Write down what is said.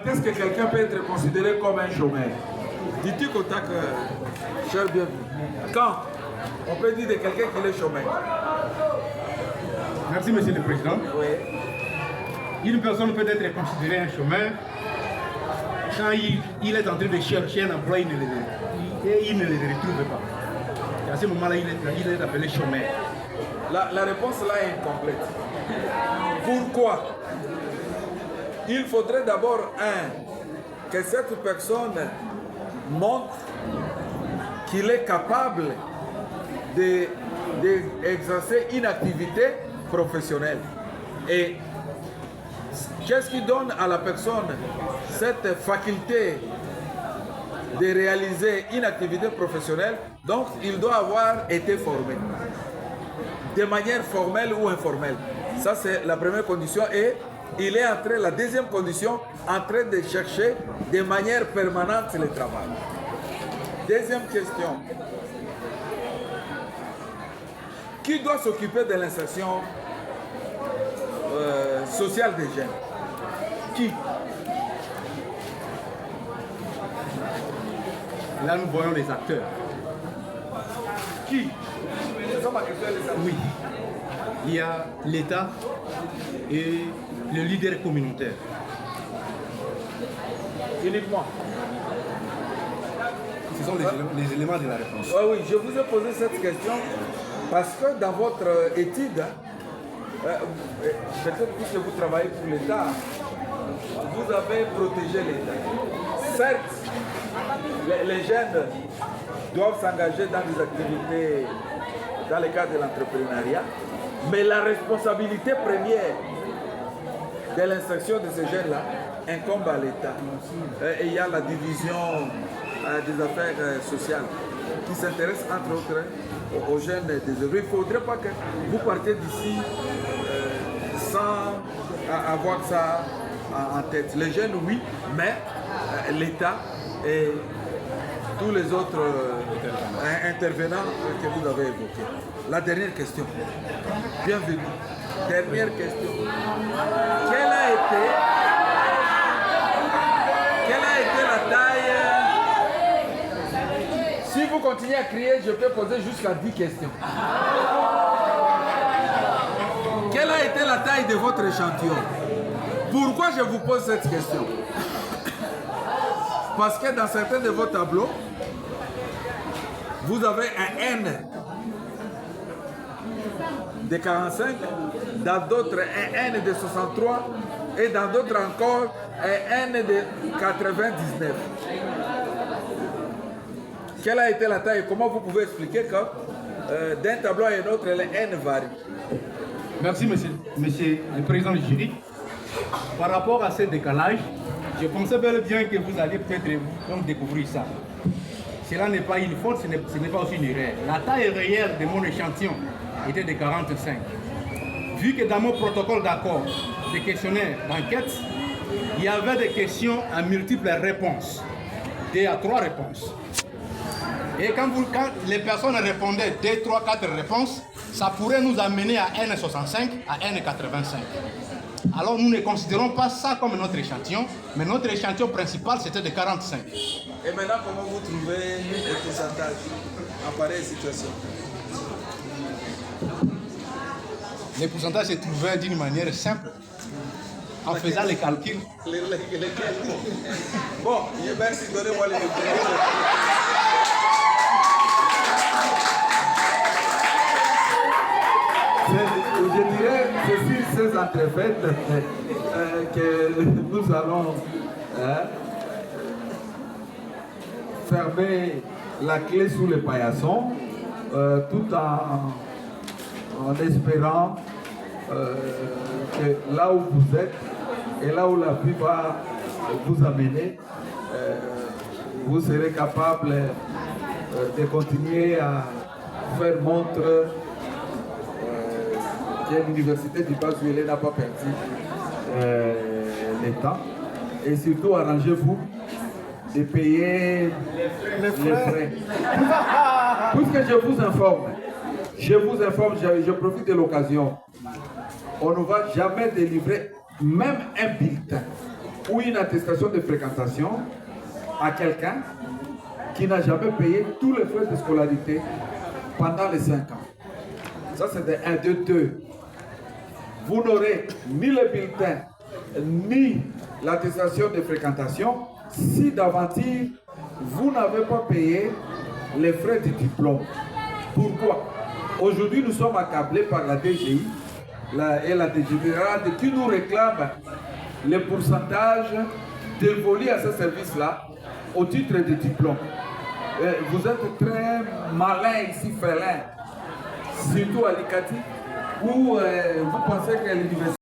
est-ce que quelqu'un peut être considéré comme un chômeur? Dis-tu contact, cher bienvenu. Quand on peut dire de quelqu'un qu'il est chômeur? Merci, Monsieur le Président. Oui. Une personne peut être considérée un chômeur quand il est en train de chercher un emploi, il ne le retrouve pas. Et à ce moment-là, il est appelé chômeur. La réponse là est incomplète. Pourquoi? Il faudrait d'abord, que cette personne montre qu'il est capable d'exercer une activité professionnelle. Et qu'est-ce qui donne à la personne cette faculté de réaliser une activité professionnelle? Donc, il doit avoir été formé de manière formelle ou informelle. Ça, c'est la première condition. Et il est la deuxième condition, en train de chercher de manière permanente le travail. Deuxième question. Qui doit s'occuper de l'insertion sociale des jeunes? Qui? Là, nous voyons les acteurs. Qui? C'est ça ma question. Oui. Il y a l'État et le leader communautaire. Uniquement. Ce sont les éléments de la réponse. Oui, oui, je vous ai posé cette question parce que dans votre étude, peut-être puisque vous travaillez pour l'État, vous avez protégé l'État. Certes, les jeunes doivent s'engager dans des activités dans le cadre de l'entrepreneuriat, mais la responsabilité première de l'insertion de ces jeunes-là incombe à l'État. Et il y a la division des affaires sociales qui s'intéresse entre autres aux jeunes des œuvres. Il ne faudrait pas que vous partiez d'ici sans avoir ça en tête. Les jeunes, oui, mais l'État et tous les autres intervenants que vous avez évoqués. La dernière question. Bienvenue. Dernière question. Quelle a été la taille? Si vous continuez à crier, je peux poser jusqu'à 10 questions. Quelle a été la taille de votre échantillon? Pourquoi je vous pose cette question? Parce que dans certains de vos tableaux, vous avez un N de 45, dans d'autres un N de 63 et dans d'autres encore un N de 99. Quelle a été la taille? Comment vous pouvez expliquer que d'un tableau à un autre, le N varie? Merci, monsieur le président du jury. Par rapport à ce décalage, je pensais bel et bien que vous alliez peut-être découvrir ça. Cela n'est pas une faute, ce n'est pas aussi une erreur. La taille réelle de mon échantillon était de 45. Vu que dans mon protocole d'accord des questionnaires d'enquête, il y avait des questions à multiples réponses, 2 à 3 réponses. Et quand les personnes répondaient 2, 3, 4 réponses, ça pourrait nous amener à N65, à N85. Alors nous ne considérons pas ça comme notre échantillon, mais notre échantillon principal c'était de 45. Et maintenant, comment vous trouvez les pourcentages en pareille situation? Les pourcentages se trouvaient d'une manière simple, en faisant les calculs. Bon, merci, donnez-moi les réponses. Je dirais que c'est sur ces entrefaites que nous allons fermer la clé sous le paillasson, tout en espérant que là où vous êtes et là où la vie va vous amener, vous serez capable de continuer à faire montre que l'université du Bas-Zuélé n'a pas perdu l'État. Et surtout, arrangez-vous de payer les frais. Puisque je vous informe, je profite de l'occasion. On ne va jamais délivrer même un bulletin ou une attestation de fréquentation à quelqu'un qui n'a jamais payé tous les frais de scolarité pendant les 5 ans. Ça, c'est de 1, 2, 2. Vous n'aurez ni le bulletin, ni l'attestation de fréquentation si d'aventure vous n'avez pas payé les frais du diplôme. Pourquoi? Aujourd'hui, nous sommes accablés par la DGI et la DGI qui nous réclament les pourcentages dévolus à ce service-là au titre des diplômes. Vous êtes très malin ici, félin, surtout à l'ICATI, où vous pensez que l'université